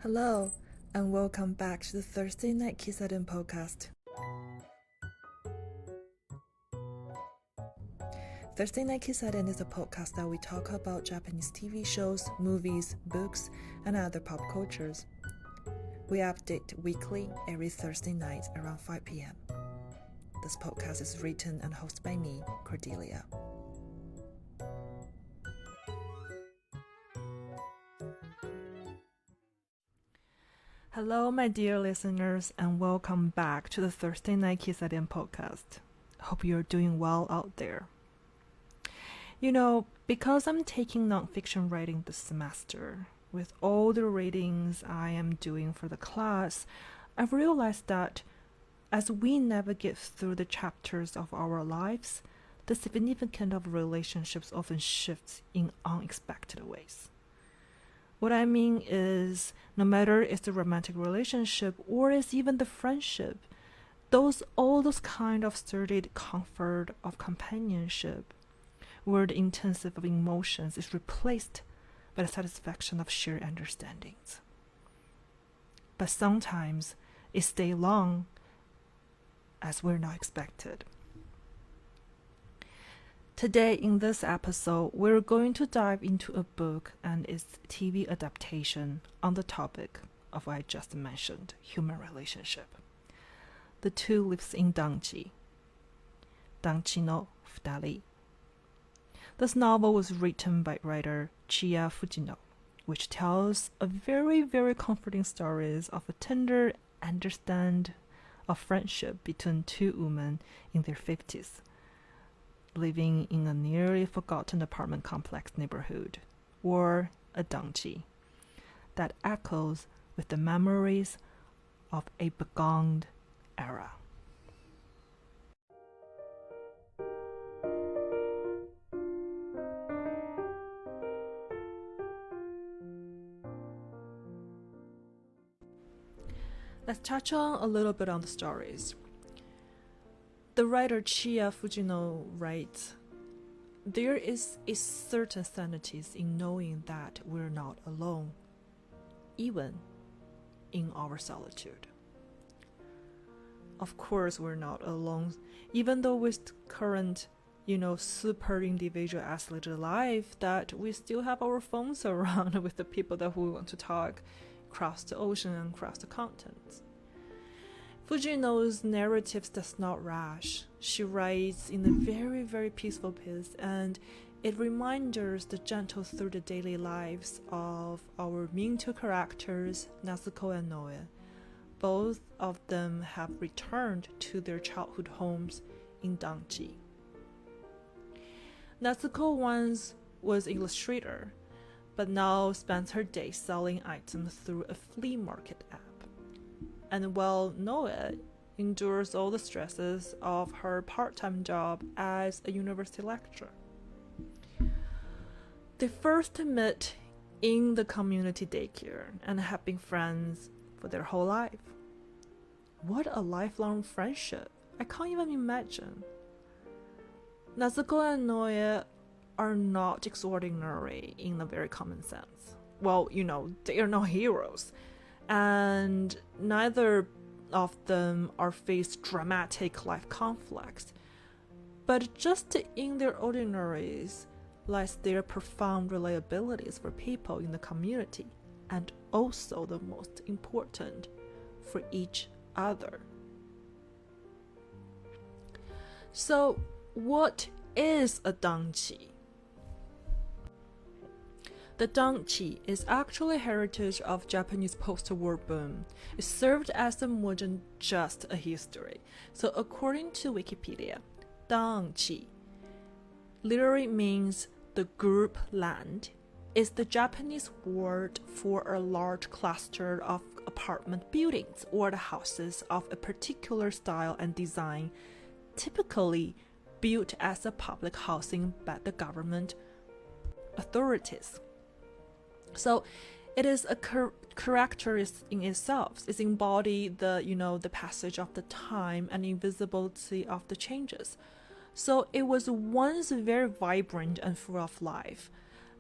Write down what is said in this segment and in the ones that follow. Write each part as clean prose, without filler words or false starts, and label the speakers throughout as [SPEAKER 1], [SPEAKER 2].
[SPEAKER 1] Hello, and welcome back to the Thursday Night Kissaten podcast. Thursday Night Kissaten is a podcast that we talk about Japanese TV shows, movies, books, and other pop cultures. We update weekly every Thursday night around 5 p.m. This podcast is written and hosted by me, Cordelia. Hello, my dear listeners, and welcome back to the Thursday Night Kissaten podcast. Hope you're doing well out there. You know, because I'm taking nonfiction writing this semester, with all the readings I am doing for the class, I've realized that as we navigate through the chapters of our lives, the significance of relationships often shifts in unexpected ways. What I mean is, no matter it's a romantic relationship or it's even the friendship, all those kind of sturdy comfort of companionship, where the intensity of emotions is replaced by the satisfaction of shared understandings. But sometimes it stays long as we're not expected. Today, in this episode, we're going to dive into a book and its TV adaptation on the topic of what I just mentioned, human relationship. The Two Lives in Danchi, Danchi no Futari. This novel was written by writer Chiya Fujino, which tells a very, very comforting stories of a tender understand of friendship between two women in their 50s. Living in a nearly forgotten apartment complex neighborhood, or a Danchi, that echoes with the memories of a bygone era. Let's touch on a little bit on the stories. The writer Chiya Fujino writes, "There is a certain sanity in knowing that we're not alone, even in our solitude." Of course, we're not alone, even though with current, super individual isolated life, that we still have our phones around with the people that we want to talk across the ocean and across the continents. Fujino's narratives does not rush. She writes in a very, very peaceful pace, and it reminds us the gentle through the daily lives of our main two characters, Natsuko and Noe. Both of them have returned to their childhood homes in Danchi. Natsuko once was an illustrator, but now spends her days selling items through a flea market app. And while Noe endures all the stresses of her part-time job as a university lecturer. They first met in the community daycare and have been friends for their whole life. What a lifelong friendship! I can't even imagine. Natsuko and Noe are not extraordinary in a very common sense. Well, they are not heroes. And neither of them are faced dramatic life conflicts, but just in their ordinaries lies their profound reliabilities for people in the community, and also the most important, for each other. So, what is a danchi? The Danchi is actually a heritage of Japanese post-war boom. It served as more than just a history. So according to Wikipedia, Danchi literally means the group land. Is the Japanese word for a large cluster of apartment buildings or the houses of a particular style and design, typically built as a public housing by the government authorities. So it is a characteristic in itself. It's embody the passage of the time and invisibility of the changes. So it was once very vibrant and full of life.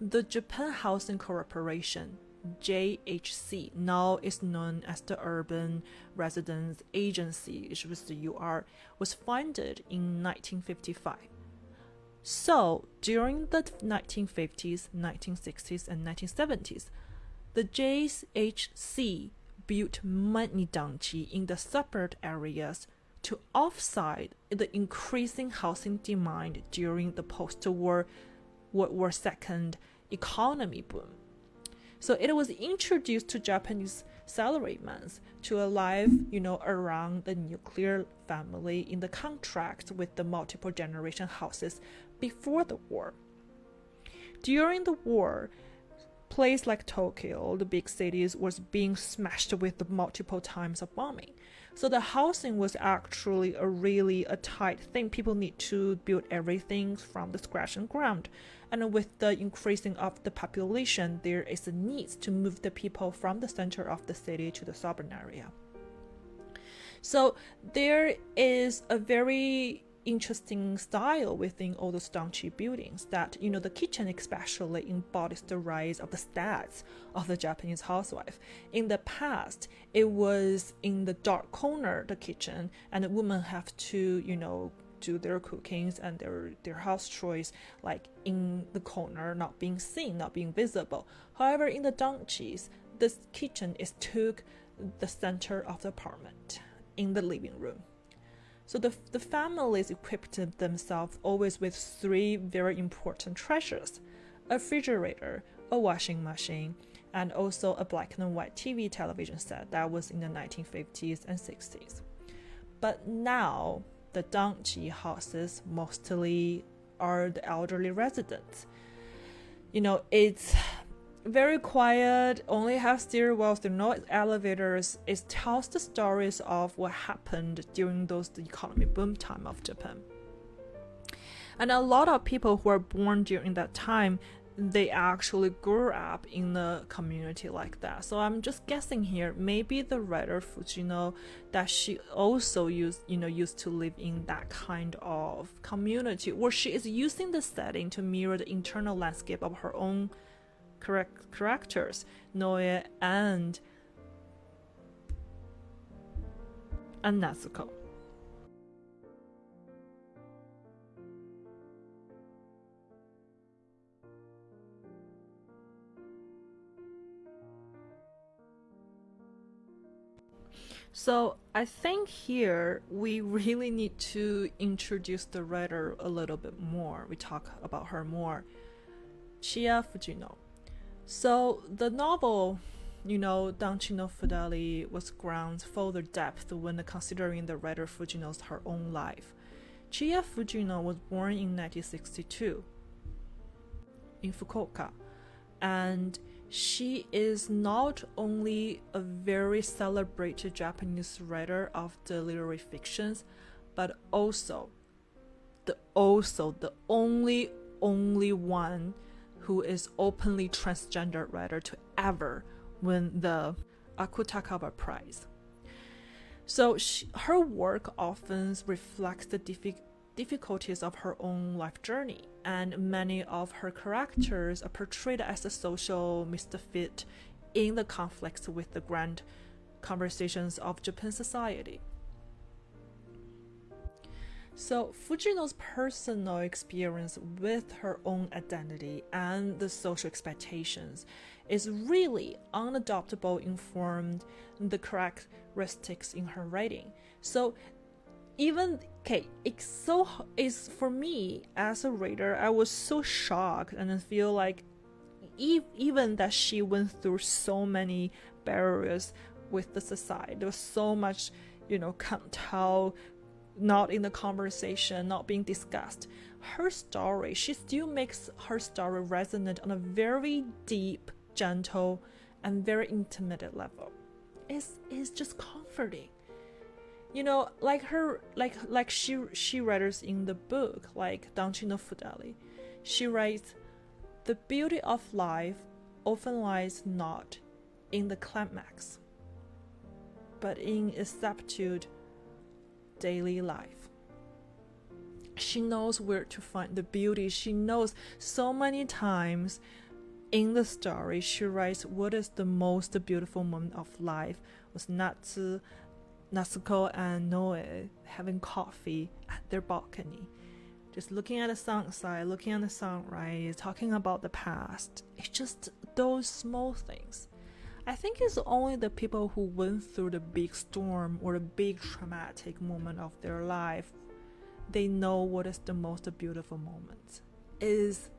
[SPEAKER 1] The Japan Housing Corporation, JHC, now is known as the Urban Residence Agency, which was the UR, was founded in 1955. So, during the 1950s, 1960s, and 1970s, the JHC built many Danchi in the suburb areas to offset the increasing housing demand during the post-war World War II economy boom. So it was introduced to Japanese salarymen to live, around the nuclear family in the contract with the multiple generation houses before the war. During the war, places like Tokyo, the big cities, was being smashed with the multiple times of bombing. So the housing was actually a tight thing. People need to build everything from the scratch and ground. And with the increasing of the population, there is a need to move the people from the center of the city to the suburban area. So there is a very interesting style within all those Danchi buildings that, the kitchen especially embodies the rise of the stats of the Japanese housewife. In the past, it was in the dark corner, the kitchen, and the women have to, do their cookings and their house chores like in the corner, not being seen, not being visible. However, in the Danchis, this kitchen took the center of the apartment in the living room. So the families equipped themselves always with three very important treasures: a refrigerator, a washing machine, and also a black and white television set. That was in the 1950s and 60s. But now, the Danchi houses mostly are the elderly residents. It's very quiet, only have stairwells, there are no elevators. It tells the stories of what happened during the economy boom time of Japan. And a lot of people who are born during that time, they actually grew up in a community like that. So I'm just guessing here, maybe the writer Fujino, that she also used to live in that kind of community, or she is using the setting to mirror the internal landscape of her own characters, Noe and Natsuko. So I think here we really need to introduce the writer a little bit more. We talk about her more. Chiya Fujino. So the novel, Danchi no Futari, was grounds further depth when considering the writer Fujino's her own life. Chiya Fujino was born in 1962 in Fukuoka, and she is not only a very celebrated Japanese writer of the literary fictions, but also the only one who is openly transgender writer to ever win the Akutagawa Prize. So her work often reflects the difficulties of her own life journey, and many of her characters are portrayed as a social misfit in the conflicts with the grand conversations of Japanese society. So Fujino's personal experience with her own identity and the social expectations is really unadoptable informed the characteristics in her writing. So it's for me as a reader, I was so shocked and I feel like even that she went through so many barriers with the society. There was so much, can't tell, not in the conversation, not being discussed. Her story, she still makes her story resonate on a very deep, gentle, and very intimate level. It's just comforting. Like she writes in the book, like Danchi no Futari, she writes, "The beauty of life often lies not in the climax, but in its subdued daily life." She knows where to find the beauty. She knows so many times in the story, she writes what is the most beautiful moment of life was Natsuko and Noe having coffee at their balcony. Just looking at the sunset, looking at the sunrise, talking about the past. It's just those small things. I think it's only the people who went through the big storm or the big traumatic moment of their life, they know what is the most beautiful moment. Is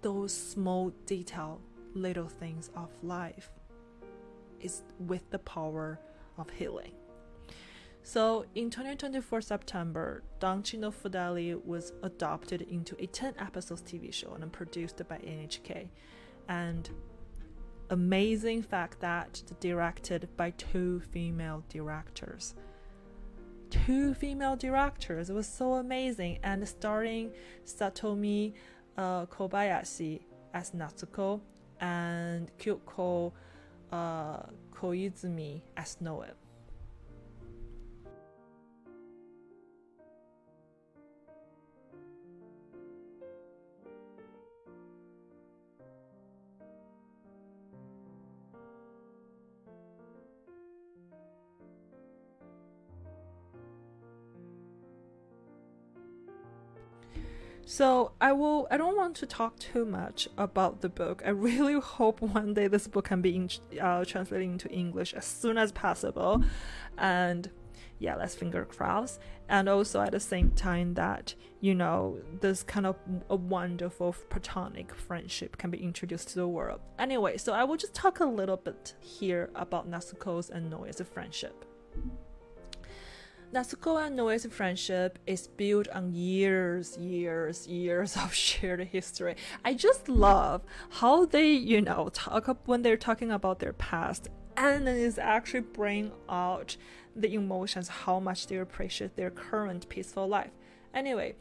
[SPEAKER 1] those small detail, little things of life. Is with the power of healing. So in 2024 September, Danchi no Futari was adopted into a 10 episodes TV show and produced by NHK. And amazing fact that directed by 2 female directors. 2 female directors. It was so amazing. And starring Satomi Kobayashi as Natsuko and Kyoko Koizumi as Noe. So I don't want to talk too much about the book. I really hope one day this book can be translated into English as soon as possible. And yeah, let's finger cross. And also at the same time that, this kind of a wonderful platonic friendship can be introduced to the world. Anyway, so I will just talk a little bit here about Natsuko's and Noe's friendship. Natsuko and Noe's friendship is built on years of shared history. I just love how they, talk up when they're talking about their past, and then it's actually bring out the emotions, how much they appreciate their current peaceful life. Anyway,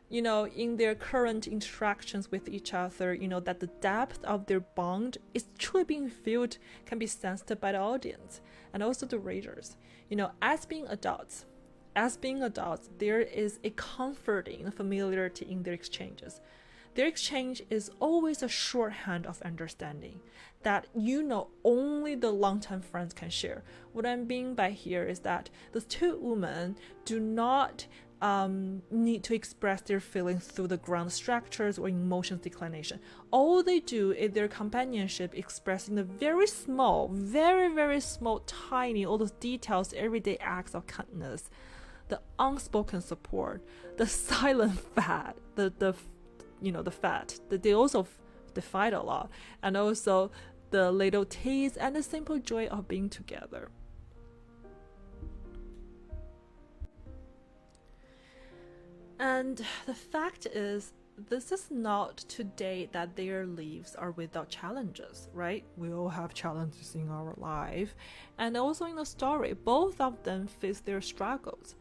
[SPEAKER 1] in their current interactions with each other, that the depth of their bond is truly being felt, can be sensed by the audience and also the readers. As being adults, there is a comforting familiarity in their exchanges. Their exchange is always a shorthand of understanding that only the long-term friends can share. What I'm meaning by here is that the 2 women do not need to express their feelings through the ground structures or emotions declination. All they do is their companionship expressing the very small, very small, tiny, all those details, everyday acts of kindness. The unspoken support, the silent fat, the fat that they also fight a lot, and also the little tease and the simple joy of being together. And the fact is, this is not today that their lives are without challenges, right? We all have challenges in our life, and also in the story, both of them face their struggles.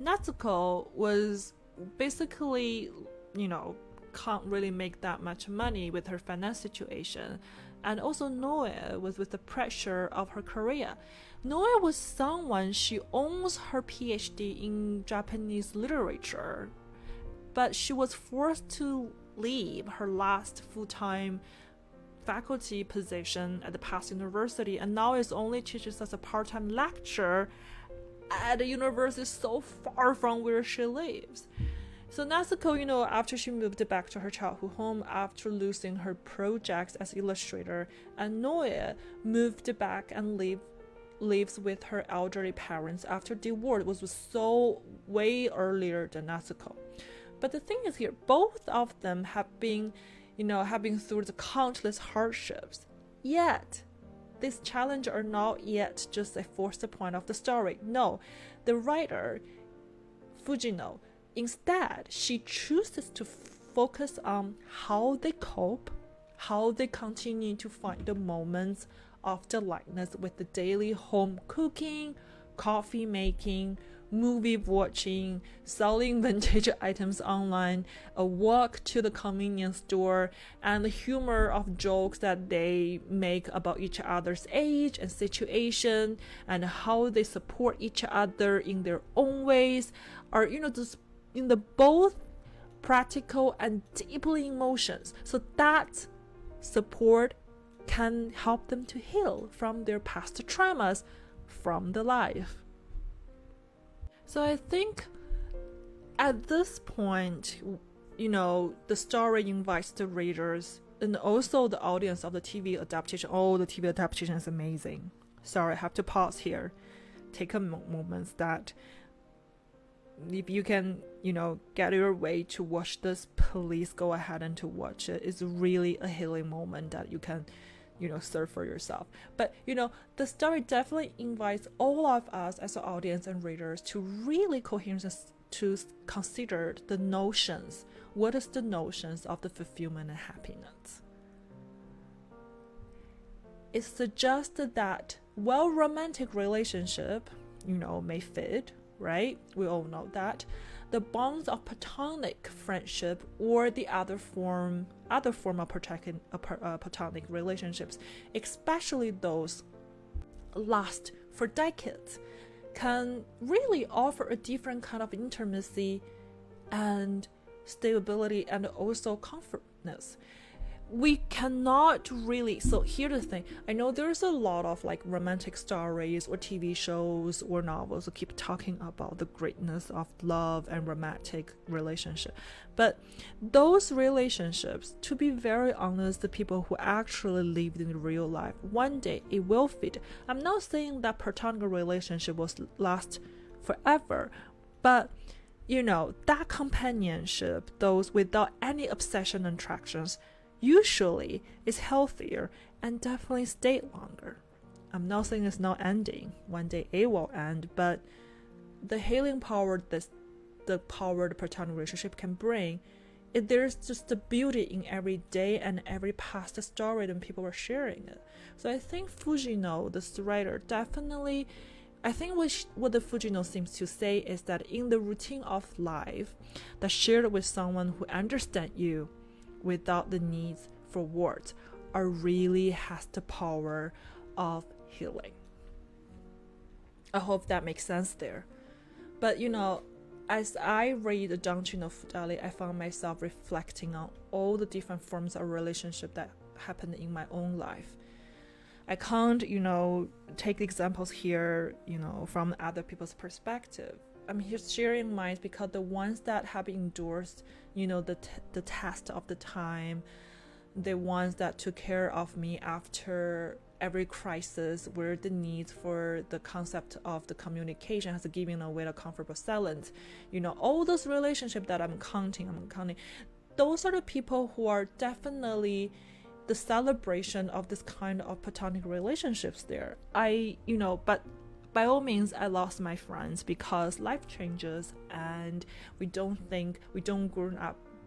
[SPEAKER 1] Natsuko was basically, can't really make that much money with her finance situation. And also Noe was with the pressure of her career. Noe was someone, she owns her PhD in Japanese literature, but she was forced to leave her last full-time faculty position at the past university, and now is only teaches as a part-time lecturer at a university so far from where she lives. So Natsuko, after she moved back to her childhood home after losing her projects as illustrator, and Noe moved back and lives with her elderly parents after divorce, was so way earlier than Natsuko. But the thing is here, both of them have been, through the countless hardships. Yet these challenges are not yet just a forced point of the story. No, the writer, Fujino, instead, she chooses to focus on how they cope, how they continue to find the moments of delightness with the daily home cooking, coffee making, movie watching, selling vintage items online, a walk to the convenience store, and the humor of jokes that they make about each other's age and situation, and how they support each other in their own ways, are just in the both practical and deeply emotions. So that support can help them to heal from their past traumas from the life. So I think at this point, the story invites the readers and also the audience of the TV adaptation. Oh, the TV adaptation is amazing. Sorry, I have to pause here. Take a moment that if you can, get your way to watch this, please go ahead and to watch it. It's really a healing moment that you can, serve for yourself. But, the story definitely invites all of us as an audience and readers to really coherently to consider the notions. What is the notions of the fulfillment and happiness? It suggests that while romantic relationship, may fade, right? We all know that. The bonds of platonic friendship or the other form of platonic relationships, especially those last for decades, can really offer a different kind of intimacy and stability and also comfortness. We cannot really, so here's the thing, I know there's a lot of like romantic stories or TV shows or novels that keep talking about the greatness of love and romantic relationship, but those relationships, to be very honest, the people who actually lived in real life, one day it will fade. I'm not saying that platonic relationship will last forever, but that companionship, those without any obsession and attractions, usually is healthier and definitely stay longer. I'm not saying it's not ending. One day it will end, but the healing power the power the platonic relationship can bring, there's just the beauty in every day and every past story that people are sharing it. So I think Fujino, the writer, definitely, I think what the Fujino seems to say is that in the routine of life, that shared with someone who understands you without the needs for words, really has the power of healing. I hope that makes sense there. But as I read Danchi no Futari, I found myself reflecting on all the different forms of relationship that happened in my own life. I can't, take examples here, from other people's perspective. I'm here sharing mine because the ones that have endured, the test of the time, the ones that took care of me after every crisis, where the need for the concept of the communication has given away the comfortable silence, all those relationships that I'm counting, those are the people who are definitely the celebration of this kind of platonic relationships there. But by all means, I lost my friends because life changes and we don't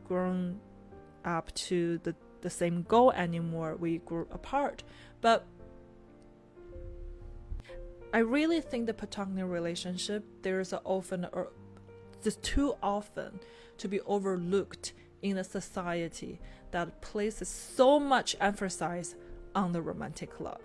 [SPEAKER 1] grown up to the same goal anymore. We grew apart. But I really think the platonic relationship, there's just too often to be overlooked in a society that places so much emphasis on the romantic love.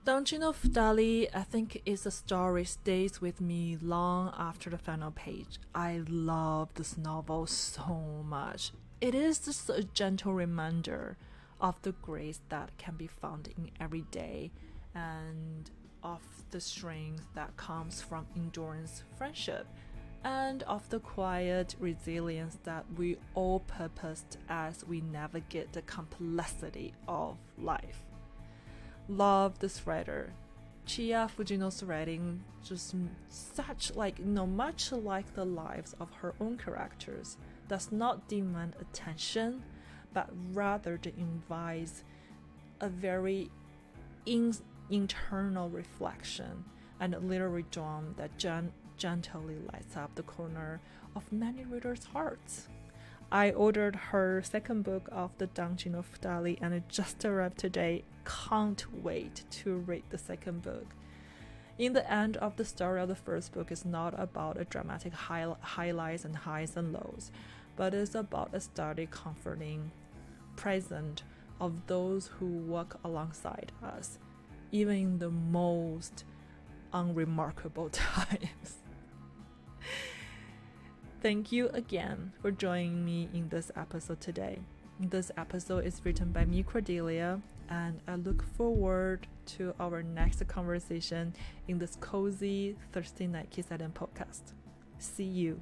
[SPEAKER 1] Danchi no Futari, I think, is a story stays with me long after the final page. I love this novel so much. It is just a gentle reminder of the grace that can be found in every day and of the strength that comes from endurance friendship and of the quiet resilience that we all purposed as we navigate the complexity of life. Love this writer. Chiya Fujino's writing just much like the lives of her own characters, does not demand attention, but rather invites a very internal reflection and a literary drum that gently lights up the corner of many readers' hearts. I ordered her second book of the Danchi no Futari and it just arrived today. Can't wait to read the second book. In the end of the story of the first book is not about a dramatic highlights and highs and lows, but is about a steady, comforting presence of those who walk alongside us, even in the most unremarkable times. Thank you again for joining me in this episode today. This episode is written by me, Cordelia, and I look forward to our next conversation in this cozy Thursday night Kissaten podcast. See you.